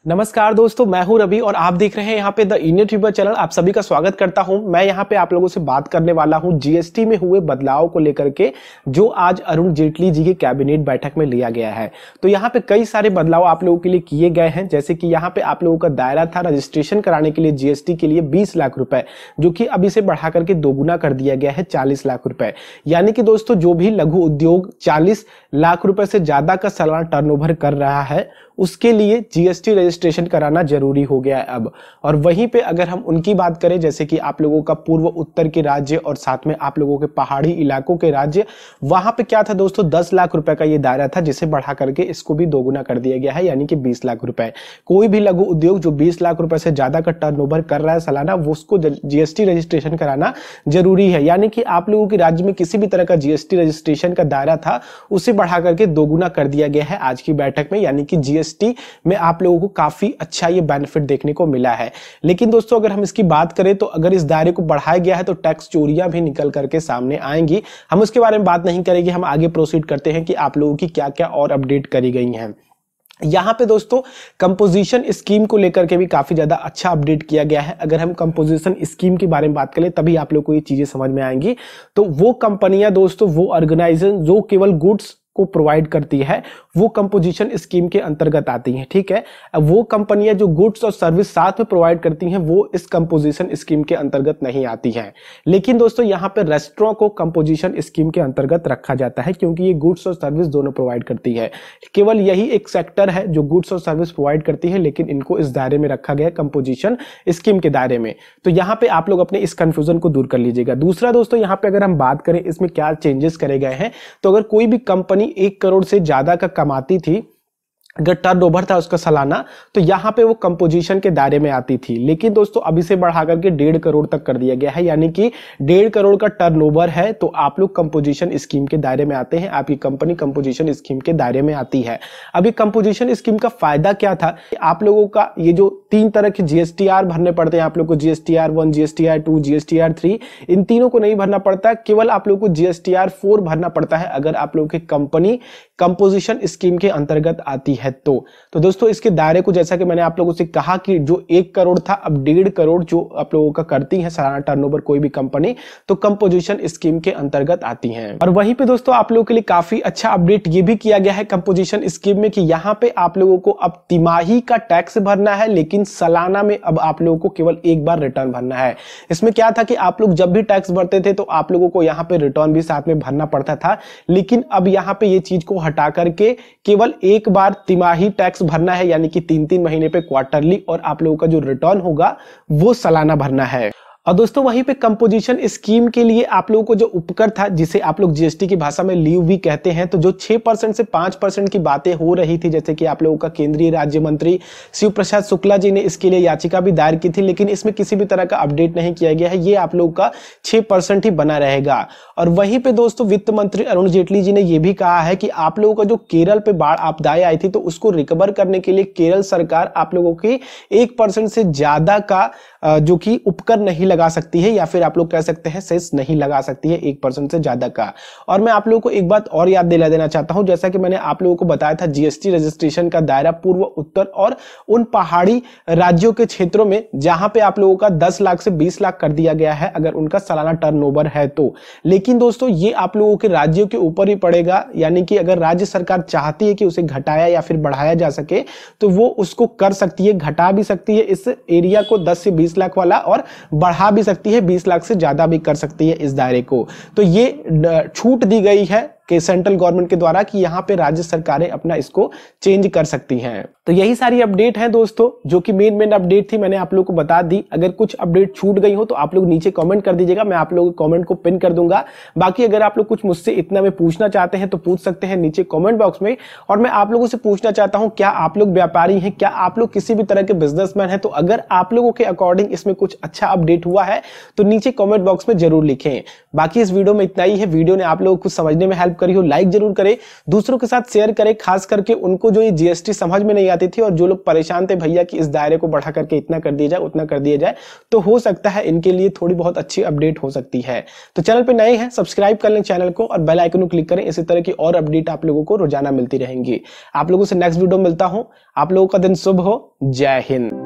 नमस्कार दोस्तों, मैं हूं रवि और आप देख रहे हैं यहाँ पे द इंडियन ट्यूबर चैनल। आप सभी का स्वागत करता हूं। मैं यहाँ पे आप लोगों से बात करने वाला हूं जीएसटी में हुए बदलाव को लेकर के, जो आज अरुण जेटली जी की कैबिनेट बैठक में लिया गया है। तो यहाँ पे कई सारे बदलाव आप लोगों के लिए किए गए हैं, जैसे कि यहाँ पे आप लोगों का दायरा था रजिस्ट्रेशन कराने के लिए जीएसटी के लिए 20 लाख रुपए, जो कि अभी से बढ़ा करके दोगुना कर दिया गया है 40 लाख रुपए। यानी कि दोस्तों जो भी लघु उद्योग 40 लाख रुपए से ज्यादा का सालाना टर्नओवर कर रहा है, उसके लिए जीएसटी रजिस्ट्रेशन कराना जरूरी हो गया है अब। और वहीं पे अगर हम उनकी बात करें, जैसे कि आप लोगों का पूर्व उत्तर के राज्य और साथ में आप लोगों के पहाड़ी इलाकों के राज्य, वहां पे क्या था दोस्तों, 10 लाख रुपए का ये दायरा था, जिसे बढ़ा करके इसको भी दोगुना कर दिया गया है, यानी कि 20 लाख रुपए। कोई भी लघु उद्योग जो 20 लाख रुपए से ज्यादा का टर्नओवर कर रहा है सालाना, वो उसको जीएसटी रजिस्ट्रेशन कराना जरूरी है। यानी कि आप लोगों के राज्य में किसी भी तरह का जीएसटी रजिस्ट्रेशन का दायरा था, उसे बढ़ा करके दोगुना कर दिया गया है आज की बैठक में। यानी कि जीएसटी में आप लोगों को काफी अच्छा ये बेनिफिट देखने को मिला है। लेकिन दोस्तों अगर हम इसकी बात करें तो अगर इस दायरे को बढ़ाया गया है तो टैक्स चोरियां भी निकल करके सामने आएंगी। हम उसके बारे में बात नहीं करेंगे, हम आगे प्रोसीड करते हैं कि आप लोगों की क्या क्या और अपडेट करी गई हैं। यहाँ पे दोस्तों कंपोजिशन स्कीम को लेकर के भी काफी ज्यादा अच्छा अपडेट किया गया है। अगर हम कंपोजिशन स्कीम के बारे में बात करें तभी आप लोग को ये चीजें समझ में आएंगी। तो वो कंपनियां दोस्तों, वो ऑर्गेनाइजेशन जो केवल गुड्स को प्रोवाइड करती है, वो कंपोजिशन स्कीम के अंतर्गत आती हैं। ठीक है, वो कंपनियां जो गुड्स और सर्विस साथ में प्रोवाइड करती हैं, वो इस कंपोजिशन स्कीम के अंतर्गत नहीं आती हैं। लेकिन दोस्तों यहाँ पे रेस्टोरेंट को कंपोजिशन स्कीम के अंतर्गत रखा जाता है, क्योंकि ये गुड्स और सर्विस दोनों प्रोवाइड करती है। केवल यही एक सेक्टर है जो गुड्स और सर्विस प्रोवाइड करती है, लेकिन इनको इस दायरे में रखा गया कंपोजिशन स्कीम के दायरे में। तो यहाँ पे आप लोग अपने इस कंफ्यूजन को दूर कर लीजिएगा। दूसरा दोस्तों, यहाँ पे अगर हम बात करें इसमें क्या चेंजेस करे गए हैं, तो अगर कोई भी कंपनी 1 करोड़ से ज्यादा का कमाती थी, अगर टर्नओवर था उसका सालाना, तो यहां पे वो कंपोजिशन के दायरे में आती थी। लेकिन दोस्तों अभी से बढ़ा करके 1.5 करोड़ तक कर दिया गया है। यानी कि 1.5 करोड़ का टर्नओवर है तो आप लोग कंपोजिशन स्कीम के दायरे में आते हैं, आपकी कंपनी कंपोजिशन स्कीम के दायरे में आती है। अभी कंपोजिशन स्कीम का फायदा क्या था, आप लोगों का ये जो 3 तरह के जीएसटीआर भरने पड़ते हैं आप लोग को, जीएसटीआर 1, जीएसटीआर 2, जीएसटीआर 3, इन तीनों को नहीं भरना पड़ता, केवल आप लोग को जीएसटीआर 4 भरना पड़ता है अगर आप लोगों की कंपनी कंपोजिशन स्कीम के अंतर्गत आती है। तो दोस्तों इसके दायरे को, जैसा कि मैंने आप लोगों से कहा कि जो 1 करोड़ था अब 1.5 करोड़ जो आप लोगों का करती है सालाना टर्नओवर कोई भी कंपनी, तो कंपोजिशन स्कीम के अंतर्गत आती हैं। और वहीं पे दोस्तों आप लोगों के लिए काफी अच्छा अपडेट ये भी किया गया है कंपोजिशन स्कीम में कि यहाँ पे आप लोगों को अब तिमाही का टैक्स भरना है, लेकिन सालाना में अब आप लोगों को केवल एक बार रिटर्न भरना है। इसमें क्या था कि आप लोग जब भी टैक्स भरते थे तो आप लोगों को यहाँ पे रिटर्न भी साथ में भरना पड़ता था, लेकिन अब यहाँ पे ये चीज को हटा करके केवल एक बार तिमाही टैक्स भरना है, यानी कि 3-3 महीने पे क्वार्टरली, और आप लोगों का जो रिटर्न होगा वो सालाना भरना है। और दोस्तों वहीं पे कंपोजिशन स्कीम के लिए आप लोगों को जो उपकर था, जिसे आप लोग जीएसटी की भाषा में लीव भी कहते हैं, तो जो 6% से 5% की बातें हो रही थी, जैसे कि आप लोगों का केंद्रीय राज्य मंत्री शिव प्रसाद शुक्ला जी ने इसके लिए याचिका भी दायर की थी, लेकिन इसमें किसी भी तरह का अपडेट नहीं किया गया है। ये आप लोगों का 6% ही बना रहेगा। और वहीं पे दोस्तों वित्त मंत्री अरुण जेटली जी ने यह भी कहा है कि आप लोगों का जो केरल पे बाढ़ आपदाएं आई थी, तो उसको रिकवर करने के लिए केरल सरकार आप लोगों की 1% से ज्यादा का जो कि उपकर नहीं लगा सकती है, या फिर आप लोग कह सकते हैं सेस नहीं लगा सकती है 1% से ज्यादा का। और मैं आप लोगों को एक बात और याद दिला देना चाहता हूं, जैसा कि मैंने आप लोगों को बताया था, जीएसटी रजिस्ट्रेशन का दायरा पूर्व, उत्तर और उन पहाड़ी राज्यों के क्षेत्रों में जहां पे आप लोगों का 10 लाख से 20 लाख कर दिया गया है अगर उनका सालाना टर्नओवर है तो। लेकिन दोस्तों ये आप लोगों के राज्यों के ऊपर ही पड़ेगा, यानी कि अगर राज्य सरकार चाहती है कि उसे घटाया या फिर बढ़ाया जा सके तो वो उसको कर सकती है, घटा भी सकती है इस एरिया को 10 से 20 लाख वाला, और बढ़ा भी सकती है 20 लाख से ज्यादा भी कर सकती है इस दायरे को। तो ये छूट दी गई है कि सेंट्रल गवर्नमेंट के द्वारा कि यहाँ पे राज्य सरकारें अपना इसको चेंज कर सकती हैं। तो यही सारी अपडेट है दोस्तों, जो कि मेन अपडेट थी, मैंने आप लोगों को बता दी। अगर कुछ अपडेट छूट गई हो तो आप लोग नीचे कमेंट कर दीजिएगा, मैं आप लोगों के कमेंट को पिन कर दूंगा। बाकी अगर आप लोग कुछ मुझसे इतना में पूछना चाहते हैं तो पूछ सकते हैं नीचे कमेंट बॉक्स में। और मैं आप लोगों से पूछना चाहता हूं, क्या आप लोग व्यापारी हैं, क्या आप लोग किसी भी तरह के बिजनेसमैन हैं, तो अगर आप लोगों के अकॉर्डिंग इसमें कुछ अच्छा अपडेट हुआ है तो नीचे कमेंट बॉक्स में जरूर लिखें। बाकी इस वीडियो में इतना ही है। वीडियो ने आप लोगों को समझने में हेल्प करी हो लाइक जरूर करें, दूसरों के साथ शेयर करें, खास करके उनको जो ये जीएसटी समझ में नहीं आती थी और जो लोग परेशान थे भैया कि इस दायरे को बढ़ा करके इतना कर दिया जाए उतना कर दिया जाए, तो हो सकता है इनके लिए थोड़ी बहुत अच्छी अपडेट हो सकती है। तो चैनल पे नए हैं सब्सक्राइब कर लें चैनल को और बेल आइकन को क्लिक करें, इसी तरह की और अपडेट आप लोगों को रोजाना मिलती रहेंगी। आप लोगों से नेक्स्ट वीडियो मिलता हूं, आप लोगों का दिन शुभ हो, जय हिंद।